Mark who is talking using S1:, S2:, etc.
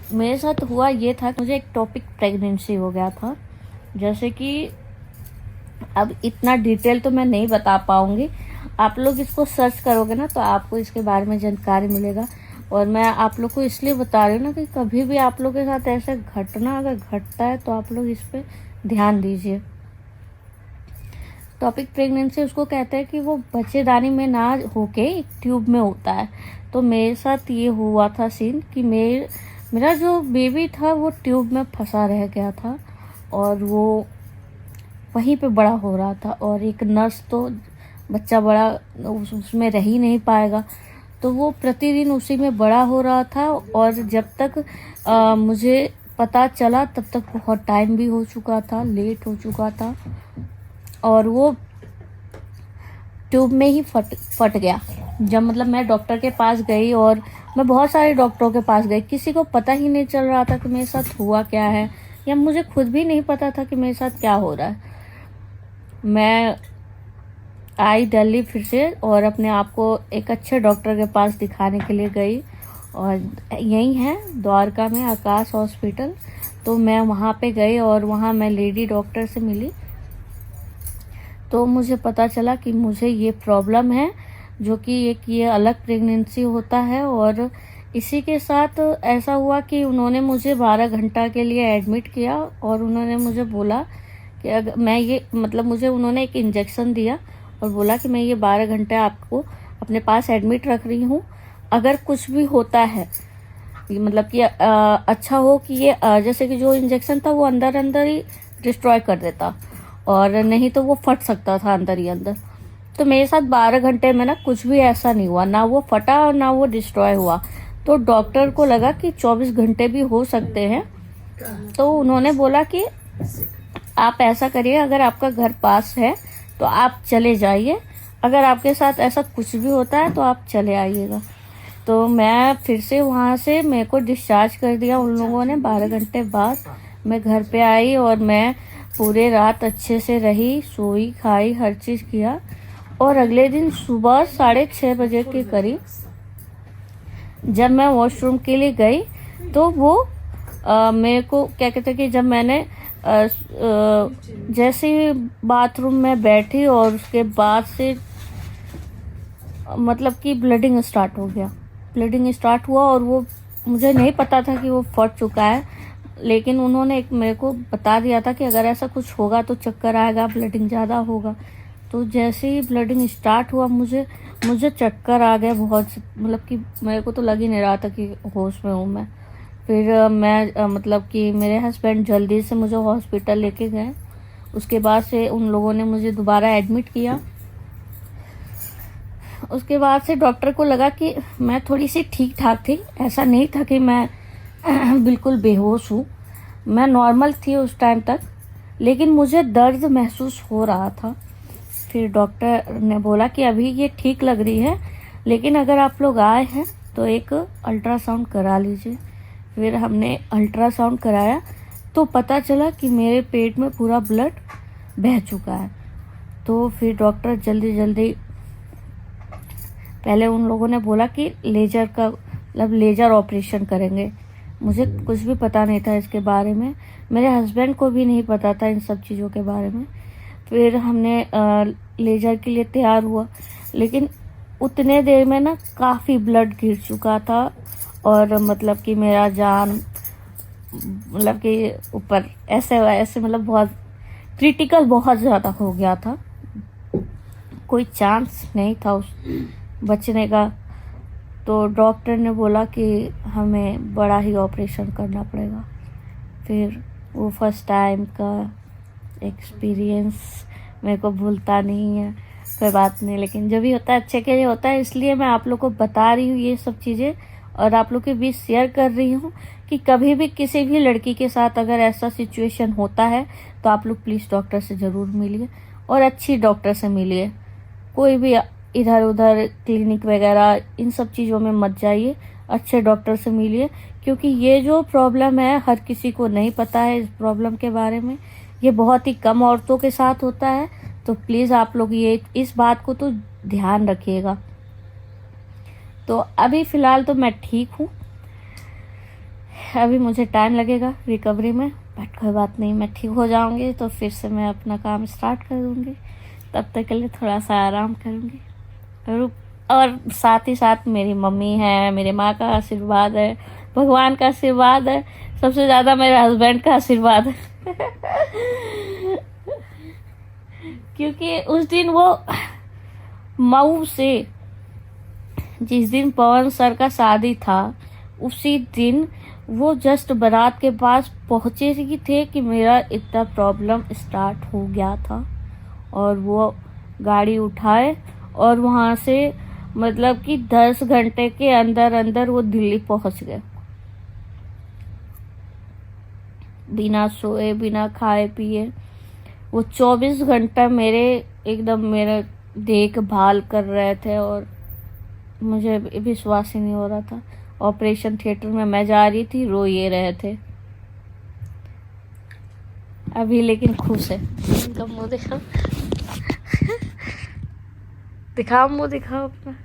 S1: मेरे साथ हुआ ये था कि मुझे एक टॉपिक प्रेगनेंसी हो गया था। जैसे कि अब इतना डिटेल तो मैं नहीं बता पाऊँगी, आप लोग इसको सर्च करोगे ना तो आपको इसके बारे में जानकारी मिलेगा। और मैं आप लोग को इसलिए बता रही हूँ ना कि कभी भी आप लोग के साथ ऐसा घटना अगर घटता है तो आप लोग इस पर ध्यान दीजिए। टॉपिक प्रेगनेंसी उसको कहते हैं कि वो बच्चेदानी में ना होके एक ट्यूब में होता है। तो मेरे साथ ये हुआ था सीन कि मेरा जो बेबी था वो ट्यूब में फंसा रह गया था और वो वहीं पे बड़ा हो रहा था। और एक नर्स तो बच्चा बड़ा उसमें रह ही नहीं पाएगा, तो वो प्रतिदिन उसी में बड़ा हो रहा था। और जब तक मुझे पता चला तब तक बहुत टाइम भी हो चुका था, लेट हो चुका था और वो ट्यूब में ही फट गया। जब मतलब मैं डॉक्टर के पास गई और मैं बहुत सारे डॉक्टरों के पास गई, किसी को पता ही नहीं चल रहा था कि मेरे साथ हुआ क्या है, या मुझे खुद भी नहीं पता था कि मेरे साथ क्या हो रहा है। मैं आई दिल्ली फिर से और अपने आप को एक अच्छे डॉक्टर के पास दिखाने के लिए गई, और यही है द्वारका में आकाश हॉस्पिटल। तो मैं वहाँ पे गई और वहाँ मैं लेडी डॉक्टर से मिली। तो मुझे पता चला कि मुझे ये प्रॉब्लम है, जो कि एक ये अलग प्रेगनेंसी होता है। और इसी के साथ ऐसा हुआ कि उन्होंने मुझे 12 घंटा के लिए एडमिट किया और उन्होंने मुझे बोला कि अगर मैं ये मतलब मुझे उन्होंने एक इंजेक्शन दिया और बोला कि मैं ये 12 घंटे आपको अपने पास एडमिट रख रही हूँ। अगर कुछ भी होता है, मतलब कि अच्छा हो कि ये जैसे कि जो इंजेक्शन था वो अंदर अंदर ही डिस्ट्रॉय कर देता, और नहीं तो वो फट सकता था अंदर ही अंदर। तो मेरे साथ 12 घंटे में ना कुछ भी ऐसा नहीं हुआ, ना वो फटा और ना वो डिस्ट्रॉय हुआ। तो डॉक्टर को लगा कि 24 घंटे भी हो सकते हैं। तो उन्होंने बोला कि आप ऐसा करिए, अगर आपका घर पास है तो आप चले जाइए, अगर आपके साथ ऐसा कुछ भी होता है तो आप चले आइएगा। तो मैं फिर से वहाँ से मेरे को डिस्चार्ज कर दिया उन लोगों ने। 12 घंटे बाद मैं घर पे आई और मैं पूरे रात अच्छे से रही, सोई, खाई, हर चीज़ किया। और अगले दिन सुबह 6:30 बजे के करीब जब मैं वॉशरूम के लिए गई तो वो मेरे को क्या कहते हैं कि जब मैंने जैसे ही बाथरूम में बैठी और उसके बाद से मतलब कि ब्लीडिंग स्टार्ट हो गया। ब्लीडिंग स्टार्ट हुआ और वो मुझे नहीं पता था कि वो फट चुका है, लेकिन उन्होंने एक मेरे को बता दिया था कि अगर ऐसा कुछ होगा तो चक्कर आएगा, ब्लीडिंग ज़्यादा होगा। तो जैसे ही ब्लीडिंग स्टार्ट हुआ मुझे चक्कर आ गया बहुत, मतलब कि मेरे को तो लग ही नहीं रहा था कि होश में हूँ मैं। फिर मैं मतलब कि मेरे हस्बैंड जल्दी से मुझे हॉस्पिटल लेके गए। उसके बाद से उन लोगों ने मुझे दोबारा एडमिट किया। उसके बाद से डॉक्टर को लगा कि मैं थोड़ी सी ठीक ठाक थी, ऐसा नहीं था कि मैं बिल्कुल बेहोश हूँ। मैं नॉर्मल थी उस टाइम तक, लेकिन मुझे दर्द महसूस हो रहा था। फिर डॉक्टर ने बोला कि अभी ये ठीक लग रही है, लेकिन अगर आप लोग आए हैं तो एक अल्ट्रासाउंड करा लीजिए। फिर हमने अल्ट्रासाउंड कराया तो पता चला कि मेरे पेट में पूरा ब्लड बह चुका है। तो फिर डॉक्टर जल्दी पहले उन लोगों ने बोला कि लेज़र ऑपरेशन करेंगे। मुझे कुछ भी पता नहीं था इसके बारे में, मेरे हस्बैंड को भी नहीं पता था इन सब चीज़ों के बारे में। फिर हमने लेज़र के लिए तैयार हुआ, लेकिन उतने देर में ना काफ़ी ब्लड गिर चुका था और मतलब कि मेरा जान मतलब कि ऊपर ऐसे मतलब बहुत क्रिटिकल बहुत ज़्यादा हो गया था। कोई चांस नहीं था उस बचने का। तो डॉक्टर ने बोला कि हमें बड़ा ही ऑपरेशन करना पड़ेगा। फिर वो फर्स्ट टाइम का एक्सपीरियंस मेरे को भूलता नहीं है। कोई बात नहीं, लेकिन जो भी होता है अच्छे के लिए होता है, इसलिए मैं आप लोग को बता रही हूँ ये सब चीज़ें और आप लोग के बीच शेयर कर रही हूँ कि कभी भी किसी भी लड़की के साथ अगर ऐसा सिचुएशन होता है तो आप लोग प्लीज़ डॉक्टर से ज़रूर मिलिए और अच्छी डॉक्टर से मिलिए। कोई भी इधर उधर क्लिनिक वगैरह इन सब चीज़ों में मत जाइए, अच्छे डॉक्टर से मिलिए, क्योंकि ये जो प्रॉब्लम है हर किसी को नहीं पता है इस प्रॉब्लम के बारे में। ये बहुत ही कम औरतों के साथ होता है, तो प्लीज़ आप लोग ये इस बात को तो ध्यान रखिएगा। तो अभी फ़िलहाल तो मैं ठीक हूँ, अभी मुझे टाइम लगेगा रिकवरी में, बट कोई बात नहीं, मैं ठीक हो जाऊंगी तो फिर से मैं अपना काम स्टार्ट कर दूंगी। तब तक के लिए थोड़ा सा आराम करूंगी। और साथ ही साथ मेरी मम्मी है, मेरे माँ का आशीर्वाद है, भगवान का आशीर्वाद है, सबसे ज़्यादा मेरे हस्बैंड का आशीर्वाद है। क्योंकि उस दिन वो मऊ से, जिस दिन पवन सर का शादी था, उसी दिन वो जस्ट बारात के पास पहुँचे ही थे कि मेरा इतना प्रॉब्लम स्टार्ट हो गया था। और वो गाड़ी उठाए और वहाँ से मतलब कि 10 घंटे के अंदर अंदर वो दिल्ली पहुँच गए, बिना सोए बिना खाए पिए। वो 24 घंटा मेरे एकदम मेरे देखभाल कर रहे थे और मुझे विश्वास ही नहीं हो रहा था। ऑपरेशन थिएटर में मैं जा रही थी, रो ये रहे थे। अभी लेकिन खुश है। इनका मुंह दिखाओ, दिखाओ मुंह दिखाओ अपना।